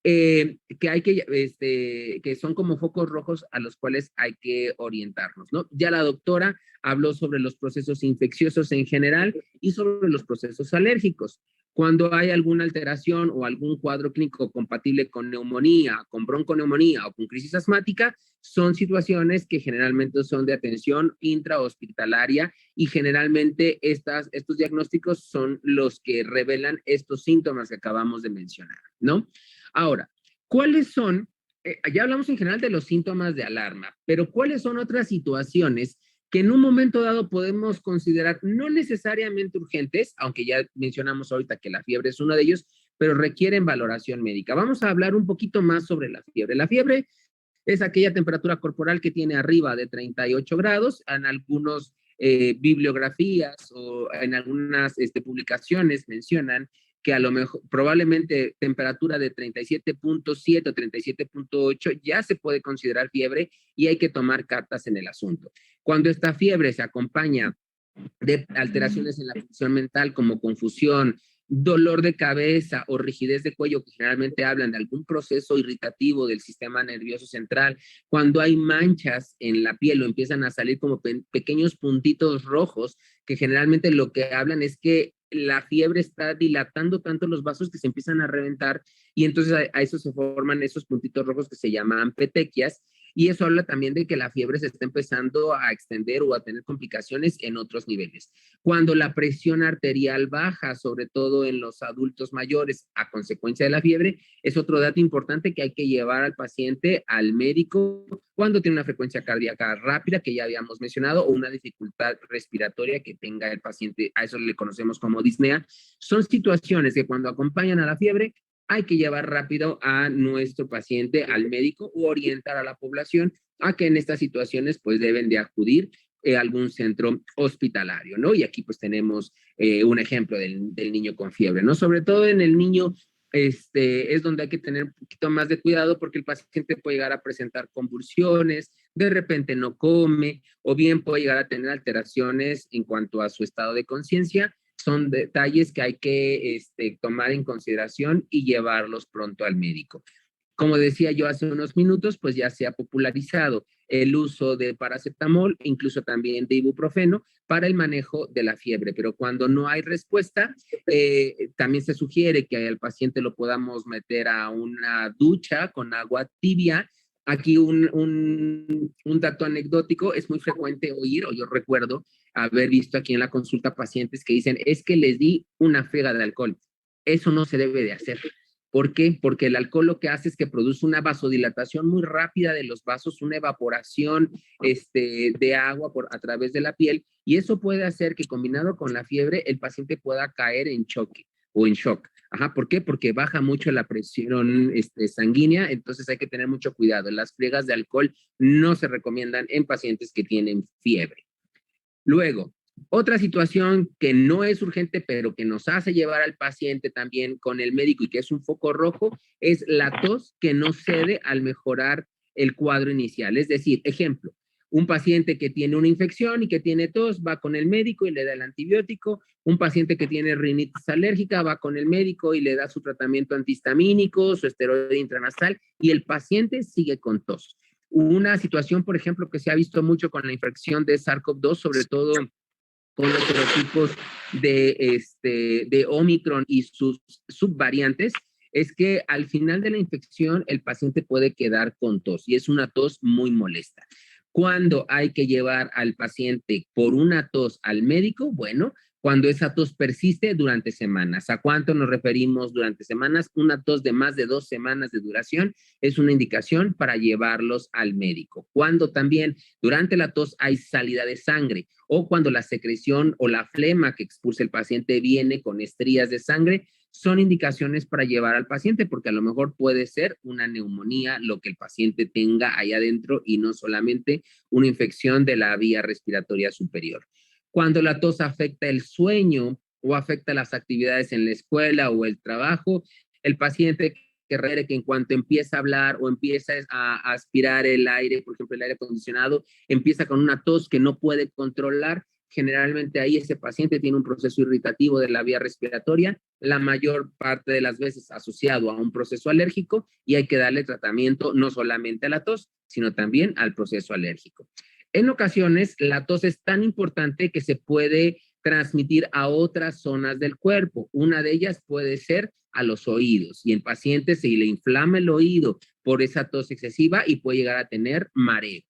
que son como focos rojos a los cuales hay que orientarnos, ¿no? Ya la doctora habló sobre los procesos infecciosos en general y sobre los procesos alérgicos. Cuando hay alguna alteración o algún cuadro clínico compatible con neumonía, con bronconeumonía o con crisis asmática, son situaciones que generalmente son de atención intrahospitalaria y generalmente estos diagnósticos son los que revelan estos síntomas que acabamos de mencionar, ¿no? Ahora, ¿cuáles son? Ya hablamos en general de los síntomas de alarma, pero ¿cuáles son otras situaciones que en un momento dado podemos considerar no necesariamente urgentes, aunque ya mencionamos ahorita que la fiebre es uno de ellos, pero requieren valoración médica? Vamos a hablar un poquito más sobre la fiebre. La fiebre es aquella temperatura corporal que tiene arriba de 38 grados. En algunas bibliografías o en algunas publicaciones mencionan que a lo mejor probablemente temperatura de 37.7 o 37.8 ya se puede considerar fiebre y hay que tomar cartas en el asunto. Cuando esta fiebre se acompaña de alteraciones en la función mental como confusión, dolor de cabeza o rigidez de cuello, que generalmente hablan de algún proceso irritativo del sistema nervioso central, cuando hay manchas en la piel o empiezan a salir como pequeños puntitos rojos, que generalmente lo que hablan es que la fiebre está dilatando tanto los vasos que se empiezan a reventar y entonces a eso se forman esos puntitos rojos que se llaman petequias. Y eso habla también de que la fiebre se está empezando a extender o a tener complicaciones en otros niveles. Cuando la presión arterial baja, sobre todo en los adultos mayores a consecuencia de la fiebre, es otro dato importante que hay que llevar al paciente al médico cuando tiene una frecuencia cardíaca rápida, que ya habíamos mencionado, o una dificultad respiratoria que tenga el paciente, a eso le conocemos como disnea. Son situaciones que cuando acompañan a la fiebre hay que llevar rápido a nuestro paciente al médico o orientar a la población a que en estas situaciones pues deben de acudir a algún centro hospitalario, ¿no? Y aquí pues tenemos un ejemplo del niño con fiebre, ¿no? Sobre todo en el niño es donde hay que tener un poquito más de cuidado porque el paciente puede llegar a presentar convulsiones, de repente no come o bien puede llegar a tener alteraciones en cuanto a su estado de conciencia. Son detalles que hay que tomar en consideración y llevarlos pronto al médico. Como decía yo hace unos minutos, pues ya se ha popularizado el uso de paracetamol, incluso también de ibuprofeno, para el manejo de la fiebre. Pero cuando no hay respuesta, también se sugiere que al paciente lo podamos meter a una ducha con agua tibia. Aquí un dato anecdótico, es muy frecuente oír, o yo recuerdo haber visto aquí en la consulta pacientes que dicen, es que les di una friega de alcohol. Eso no se debe de hacer. ¿Por qué? Porque el alcohol lo que hace es que produce una vasodilatación muy rápida de los vasos, una evaporación de agua a través de la piel, y eso puede hacer que combinado con la fiebre el paciente pueda caer en choque o en shock. Ajá, ¿por qué? Porque baja mucho la presión sanguínea, entonces hay que tener mucho cuidado. Las friegas de alcohol no se recomiendan en pacientes que tienen fiebre. Luego, otra situación que no es urgente, pero que nos hace llevar al paciente también con el médico y que es un foco rojo, es la tos que no cede al mejorar el cuadro inicial. Es decir, ejemplo, un paciente que tiene una infección y que tiene tos va con el médico y le da el antibiótico. Un paciente que tiene rinitis alérgica va con el médico y le da su tratamiento antihistamínico, su esteroide intranasal y el paciente sigue con tos. Una situación, por ejemplo, que se ha visto mucho con la infección de SARS-CoV-2, sobre todo con los serotipos de Omicron y sus subvariantes, es que al final de la infección el paciente puede quedar con tos y es una tos muy molesta. ¿Cuándo hay que llevar al paciente por una tos al médico? Bueno, cuando esa tos persiste durante semanas. ¿A cuánto nos referimos durante semanas? Una tos de más de 2 semanas de duración es una indicación para llevarlos al médico. Cuando también durante la tos hay salida de sangre o cuando la secreción o la flema que expulsa el paciente viene con estrías de sangre, son indicaciones para llevar al paciente porque a lo mejor puede ser una neumonía lo que el paciente tenga ahí adentro y no solamente una infección de la vía respiratoria superior. Cuando la tos afecta el sueño o afecta las actividades en la escuela o el trabajo, el paciente que requiere que en cuanto empieza a hablar o empieza a aspirar el aire, por ejemplo, el aire acondicionado, empieza con una tos que no puede controlar, generalmente ahí ese paciente tiene un proceso irritativo de la vía respiratoria, la mayor parte de las veces asociado a un proceso alérgico, y hay que darle tratamiento no solamente a la tos, sino también al proceso alérgico. En ocasiones, la tos es tan importante que se puede transmitir a otras zonas del cuerpo. Una de ellas puede ser a los oídos, y el paciente se le inflama el oído por esa tos excesiva y puede llegar a tener mareo.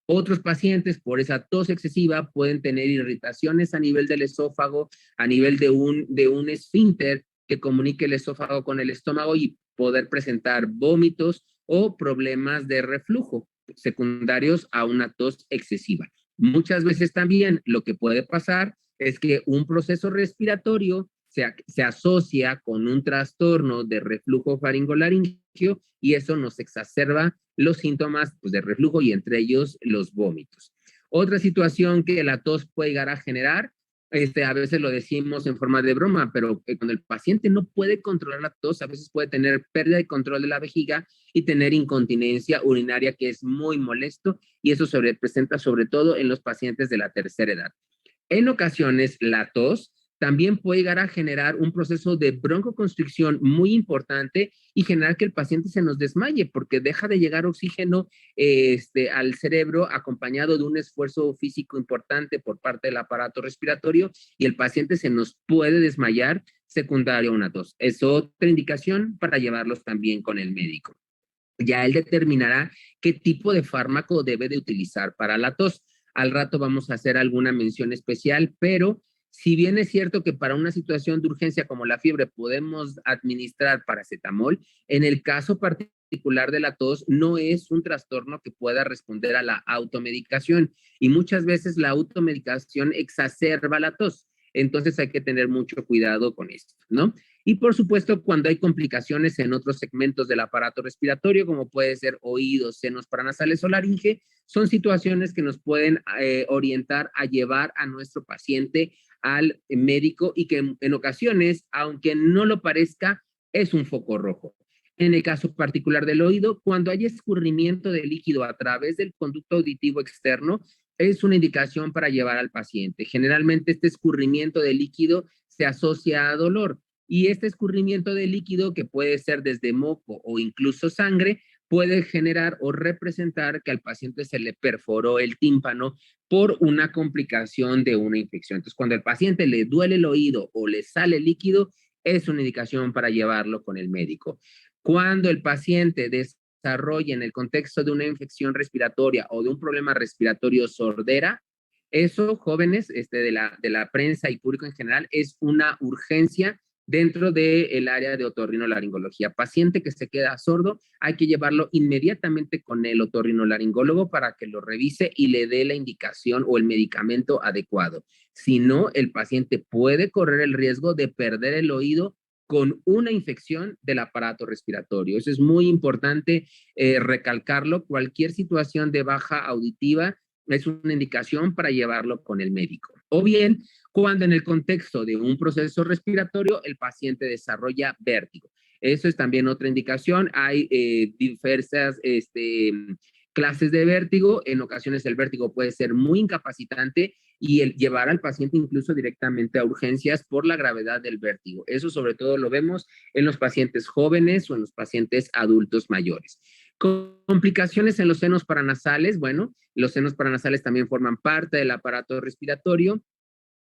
Otros pacientes por esa tos excesiva pueden tener irritaciones a nivel del esófago, a nivel de un esfínter que comunique el esófago con el estómago y poder presentar vómitos o problemas de reflujo secundarios a una tos excesiva. Muchas veces también lo que puede pasar es que un proceso respiratorio se asocia con un trastorno de reflujo faringolaringio y eso nos exacerba los síntomas pues, de reflujo y entre ellos los vómitos. Otra situación que la tos puede llegar a generar, a veces lo decimos en forma de broma, pero cuando el paciente no puede controlar la tos, a veces puede tener pérdida de control de la vejiga y tener incontinencia urinaria, que es muy molesto, y eso se presenta sobre todo en los pacientes de la tercera edad. En ocasiones, la tos también puede llegar a generar un proceso de broncoconstricción muy importante y generar que el paciente se nos desmaye porque deja de llegar oxígeno al cerebro acompañado de un esfuerzo físico importante por parte del aparato respiratorio y el paciente se nos puede desmayar secundario a una tos. Es otra indicación para llevarlos también con el médico. Ya él determinará qué tipo de fármaco debe de utilizar para la tos. Al rato vamos a hacer alguna mención especial, pero si bien es cierto que para una situación de urgencia como la fiebre podemos administrar paracetamol, en el caso particular de la tos no es un trastorno que pueda responder a la automedicación y muchas veces la automedicación exacerba la tos. Entonces hay que tener mucho cuidado con esto, ¿no? Y por supuesto, cuando hay complicaciones en otros segmentos del aparato respiratorio, como puede ser oídos, senos paranasales o laringe, son situaciones que nos pueden orientar a llevar a nuestro paciente al médico y que en ocasiones, aunque no lo parezca, es un foco rojo. En el caso particular del oído, cuando hay escurrimiento de líquido a través del conducto auditivo externo, es una indicación para llevar al paciente. Generalmente este escurrimiento de líquido se asocia a dolor y este escurrimiento de líquido, que puede ser desde moco o incluso sangre, puede generar o representar que al paciente se le perforó el tímpano por una complicación de una infección. Entonces, cuando al paciente le duele el oído o le sale líquido, es una indicación para llevarlo con el médico. Cuando el paciente desarrolla en el contexto de una infección respiratoria o de un problema respiratorio sordera, eso, jóvenes de la prensa y público en general, es una urgencia dentro del área de otorrinolaringología. Paciente que se queda sordo, hay que llevarlo inmediatamente con el otorrinolaringólogo para que lo revise y le dé la indicación o el medicamento adecuado. Si no, el paciente puede correr el riesgo de perder el oído con una infección del aparato respiratorio. Eso es muy importante recalcarlo. Cualquier situación de baja auditiva es una indicación para llevarlo con el médico. O bien, cuando en el contexto de un proceso respiratorio el paciente desarrolla vértigo. Eso es también otra indicación. Hay diversas clases de vértigo. En ocasiones el vértigo puede ser muy incapacitante y el llevar al paciente incluso directamente a urgencias por la gravedad del vértigo. Eso sobre todo lo vemos en los pacientes jóvenes o en los pacientes adultos mayores. Complicaciones en los senos paranasales. Bueno, los senos paranasales también forman parte del aparato respiratorio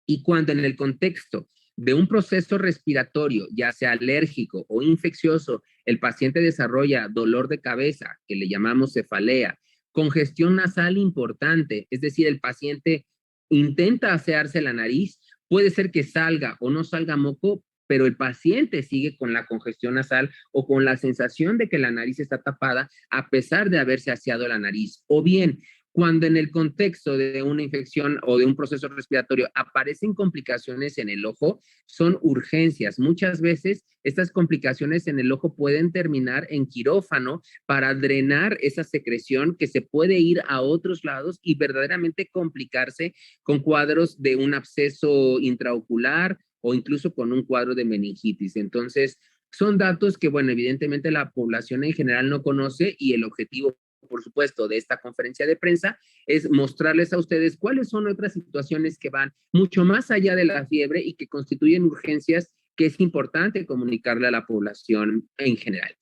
y cuando en el contexto de un proceso respiratorio, ya sea alérgico o infeccioso, el paciente desarrolla dolor de cabeza, que le llamamos cefalea, congestión nasal importante, es decir, el paciente intenta asearse la nariz, puede ser que salga o no salga moco, pero el paciente sigue con la congestión nasal o con la sensación de que la nariz está tapada a pesar de haberse aseado la nariz. O bien, cuando en el contexto de una infección o de un proceso respiratorio aparecen complicaciones en el ojo, son urgencias. Muchas veces estas complicaciones en el ojo pueden terminar en quirófano para drenar esa secreción que se puede ir a otros lados y verdaderamente complicarse con cuadros de un absceso intraocular o incluso con un cuadro de meningitis. Entonces, son datos que, bueno, evidentemente la población en general no conoce y el objetivo por supuesto, de esta conferencia de prensa es mostrarles a ustedes cuáles son otras situaciones que van mucho más allá de la fiebre y que constituyen urgencias que es importante comunicarle a la población en general.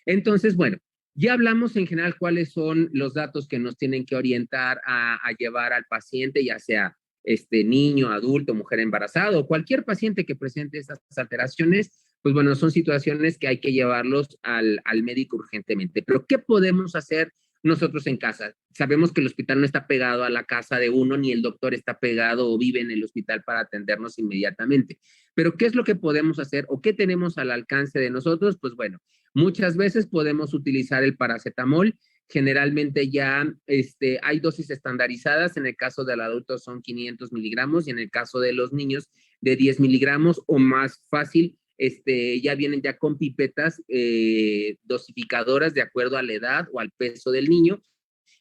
Entonces, bueno, ya hablamos en general cuáles son los datos que nos tienen que orientar a llevar al paciente, ya sea niño, adulto, mujer embarazada o cualquier paciente que presente estas alteraciones. Pues bueno, son situaciones que hay que llevarlos al médico urgentemente. Pero ¿qué podemos hacer nosotros en casa? Sabemos que el hospital no está pegado a la casa de uno, ni el doctor está pegado o vive en el hospital para atendernos inmediatamente. Pero ¿qué es lo que podemos hacer o qué tenemos al alcance de nosotros? Pues bueno, muchas veces podemos utilizar el paracetamol. Generalmente ya hay dosis estandarizadas. En el caso del adulto son 500 miligramos y en el caso de los niños de 10 miligramos o más fácil. Ya vienen ya con pipetas dosificadoras de acuerdo a la edad o al peso del niño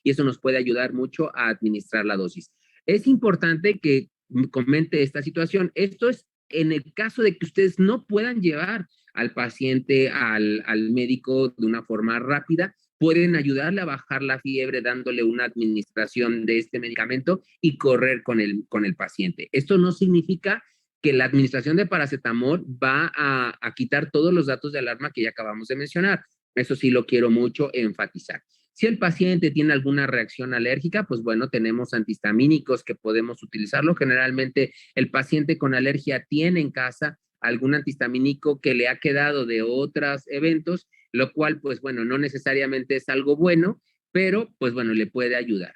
y eso nos puede ayudar mucho a administrar la dosis. Es importante que comente esta situación. Esto es en el caso de que ustedes no puedan llevar al paciente al médico de una forma rápida, pueden ayudarle a bajar la fiebre dándole una administración de este medicamento y correr con el paciente. Esto no significa que la administración de paracetamol va a quitar todos los datos de alarma que ya acabamos de mencionar. Eso sí lo quiero mucho enfatizar. Si el paciente tiene alguna reacción alérgica, pues bueno, tenemos antihistamínicos que podemos utilizarlo. Generalmente el paciente con alergia tiene en casa algún antihistamínico que le ha quedado de otros eventos, lo cual, pues bueno, no necesariamente es algo bueno, pero pues bueno, le puede ayudar.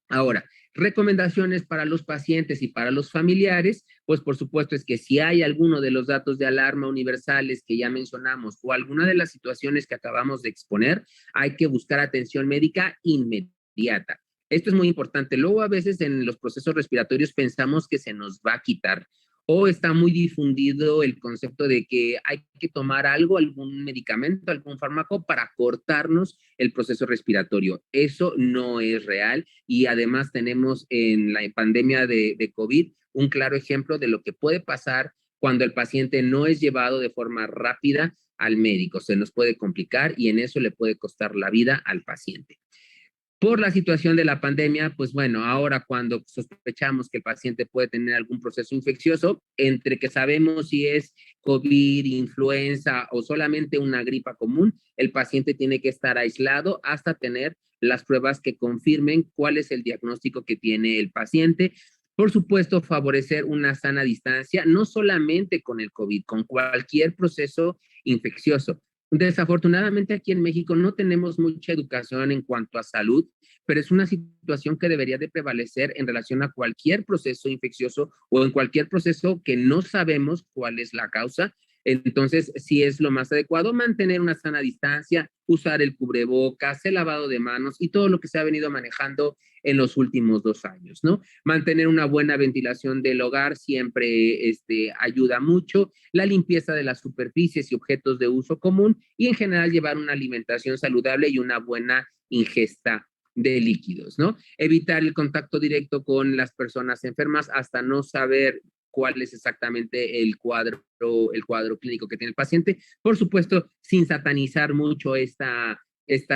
Ahora, recomendaciones para los pacientes y para los familiares, pues por supuesto es que si hay alguno de los datos de alarma universales que ya mencionamos o alguna de las situaciones que acabamos de exponer, hay que buscar atención médica inmediata. Esto es muy importante. Luego a veces en los procesos respiratorios pensamos que se nos va a quitar o está muy difundido el concepto de que hay que tomar algo, algún medicamento, algún fármaco para cortarnos el proceso respiratorio. Eso no es real y además tenemos en la pandemia de COVID un claro ejemplo de lo que puede pasar cuando el paciente no es llevado de forma rápida al médico. Se nos puede complicar y en eso le puede costar la vida al paciente. Por la situación de la pandemia, pues bueno, ahora cuando sospechamos que el paciente puede tener algún proceso infeccioso, entre que sabemos si es COVID, influenza o solamente una gripa común, el paciente tiene que estar aislado hasta tener las pruebas que confirmen cuál es el diagnóstico que tiene el paciente. Por supuesto, favorecer una sana distancia, no solamente con el COVID, con cualquier proceso infeccioso. Desafortunadamente aquí en México no tenemos mucha educación en cuanto a salud, pero es una situación que debería de prevalecer en relación a cualquier proceso infeccioso o en cualquier proceso que no sabemos cuál es la causa. Entonces, sí es lo más adecuado mantener una sana distancia, usar el cubrebocas, el lavado de manos y todo lo que se ha venido manejando en los últimos 2 años, ¿no? Mantener una buena ventilación del hogar siempre ayuda mucho, la limpieza de las superficies y objetos de uso común y en general llevar una alimentación saludable y una buena ingesta de líquidos, ¿no? Evitar el contacto directo con las personas enfermas hasta no saber cuál es exactamente el cuadro clínico que tiene el paciente. Por supuesto, sin satanizar mucho esta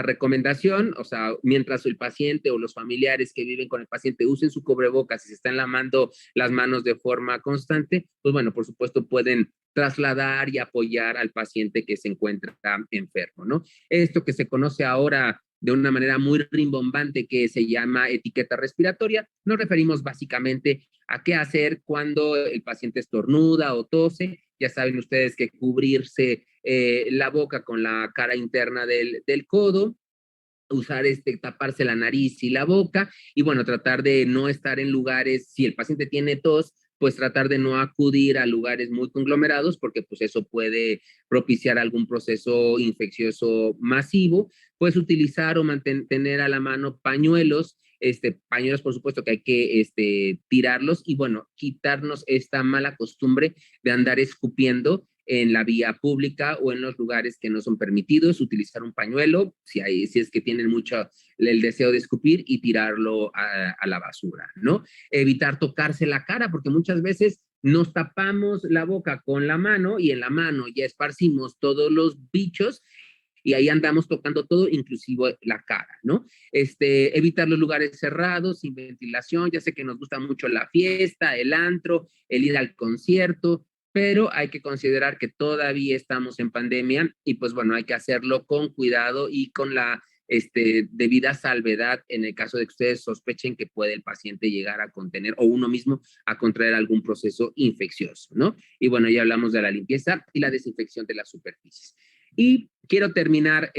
recomendación, o sea, mientras el paciente o los familiares que viven con el paciente usen su cubrebocas y se están lavando las manos de forma constante, pues bueno, por supuesto pueden trasladar y apoyar al paciente que se encuentra enfermo, ¿no? Esto que se conoce ahora de una manera muy rimbombante que se llama etiqueta respiratoria, nos referimos básicamente a qué hacer cuando el paciente estornuda o tose. Ya saben ustedes que cubrirse la boca con la cara interna del codo, usar taparse la nariz y la boca y bueno, tratar de no estar en lugares, si el paciente tiene tos, pues tratar de no acudir a lugares muy conglomerados porque pues eso puede propiciar algún proceso infeccioso masivo. Pues utilizar o mantener a la mano pañuelos, pañuelos por supuesto que hay que tirarlos y bueno, quitarnos esta mala costumbre de andar escupiendo en la vía pública o en los lugares que no son permitidos, utilizar un pañuelo, si es que tienen mucho el deseo de escupir y tirarlo a la basura, ¿no? Evitar tocarse la cara, porque muchas veces nos tapamos la boca con la mano y en la mano ya esparcimos todos los bichos y ahí andamos tocando todo, inclusive la cara, ¿no? Evitar los lugares cerrados, sin ventilación. Ya sé que nos gusta mucho la fiesta, el antro, el ir al concierto, pero hay que considerar que todavía estamos en pandemia y pues bueno, hay que hacerlo con cuidado y con la debida salvedad en el caso de que ustedes sospechen que puede el paciente llegar a contener o uno mismo a contraer algún proceso infeccioso, ¿no? Y bueno, ya hablamos de la limpieza y la desinfección de las superficies. Y quiero terminar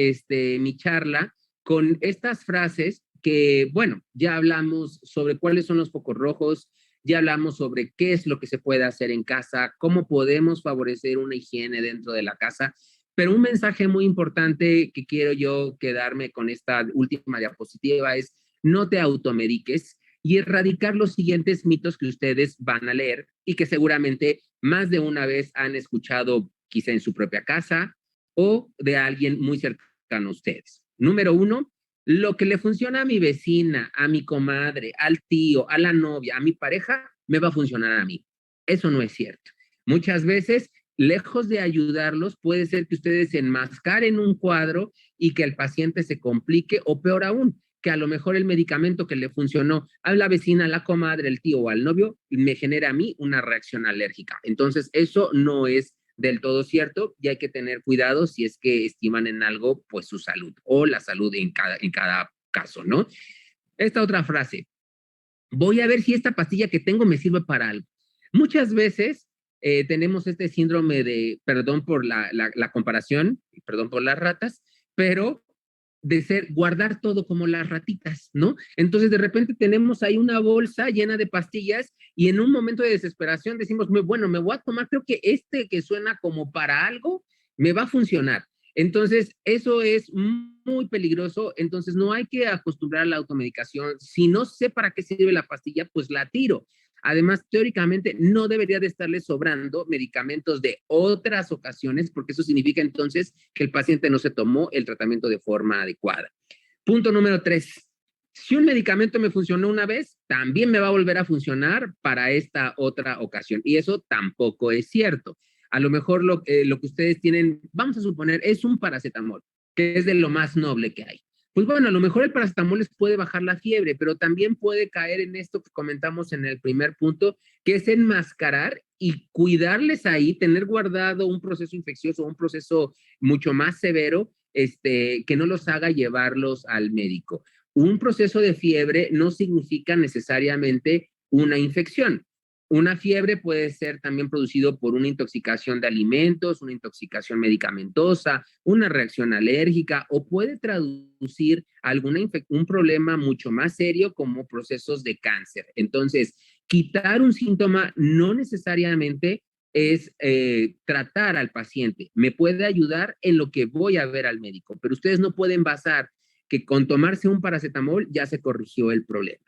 mi charla con estas frases que, bueno, ya hablamos sobre cuáles son los focos rojos, ya hablamos sobre qué es lo que se puede hacer en casa, cómo podemos favorecer una higiene dentro de la casa, pero un mensaje muy importante que quiero yo quedarme con esta última diapositiva es no te automediques y erradicar los siguientes mitos que ustedes van a leer y que seguramente más de una vez han escuchado quizá en su propia casa o de alguien muy cercano a ustedes. Número 1, lo que le funciona a mi vecina, a mi comadre, al tío, a la novia, a mi pareja, me va a funcionar a mí. Eso no es cierto. Muchas veces, lejos de ayudarlos, puede ser que ustedes se enmascaren un cuadro y que el paciente se complique, o peor aún, que a lo mejor el medicamento que le funcionó a la vecina, a la comadre, el tío o al novio, me genera a mí una reacción alérgica. Entonces, eso no es del todo cierto y hay que tener cuidado si es que estiman en algo, pues su salud o la salud en cada caso, ¿no? Esta otra frase, voy a ver si esta pastilla que tengo me sirve para algo. Muchas veces tenemos este síndrome de, perdón por la comparación, perdón por las ratas, pero de guardar todo como las ratitas, ¿no? Entonces de repente tenemos ahí una bolsa llena de pastillas y en un momento de desesperación decimos, bueno, me voy a tomar, creo que que suena como para algo, me va a funcionar. Entonces, eso es muy peligroso, entonces no hay que acostumbrar a la automedicación. Si no sé para qué sirve la pastilla, pues la tiro. Además, teóricamente no debería de estarle sobrando medicamentos de otras ocasiones, porque eso significa entonces que el paciente no se tomó el tratamiento de forma adecuada. Punto número 3. Si un medicamento me funcionó una vez, también me va a volver a funcionar para esta otra ocasión. Y eso tampoco es cierto. A lo mejor lo que ustedes tienen, vamos a suponer, es un paracetamol, que es de lo más noble que hay. Pues bueno, a lo mejor el paracetamol les puede bajar la fiebre, pero también puede caer en esto que comentamos en el primer punto, que es enmascarar y cuidarles ahí, tener guardado un proceso infeccioso, un proceso mucho más severo, que no los haga llevarlos al médico. Un proceso de fiebre no significa necesariamente una infección. Una fiebre puede ser también producido por una intoxicación de alimentos, una intoxicación medicamentosa, una reacción alérgica o puede traducir un problema mucho más serio como procesos de cáncer. Entonces, quitar un síntoma no necesariamente es tratar al paciente. Me puede ayudar en lo que voy a ver al médico, pero ustedes no pueden basar que con tomarse un paracetamol ya se corrigió el problema.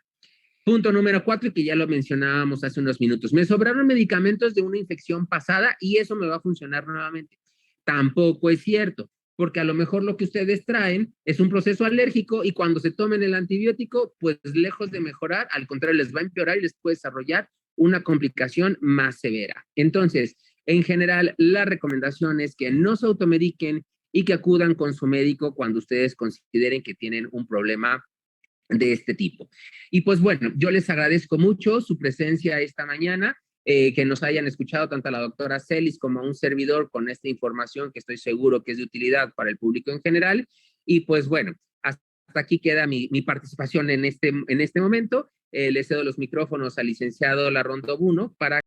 Punto número 4, que ya lo mencionábamos hace unos minutos. Me sobraron medicamentos de una infección pasada y eso me va a funcionar nuevamente. Tampoco es cierto, porque a lo mejor lo que ustedes traen es un proceso alérgico y cuando se tomen el antibiótico, pues lejos de mejorar, al contrario, les va a empeorar y les puede desarrollar una complicación más severa. Entonces, en general, la recomendación es que no se automediquen y que acudan con su médico cuando ustedes consideren que tienen un problema de este tipo. Y pues bueno, yo les agradezco mucho su presencia esta mañana, que nos hayan escuchado tanto a la doctora Celis como a un servidor con esta información que estoy seguro que es de utilidad para el público en general. Y pues bueno, hasta aquí queda mi participación en este momento. Le cedo los micrófonos al licenciado Larrondo Buno para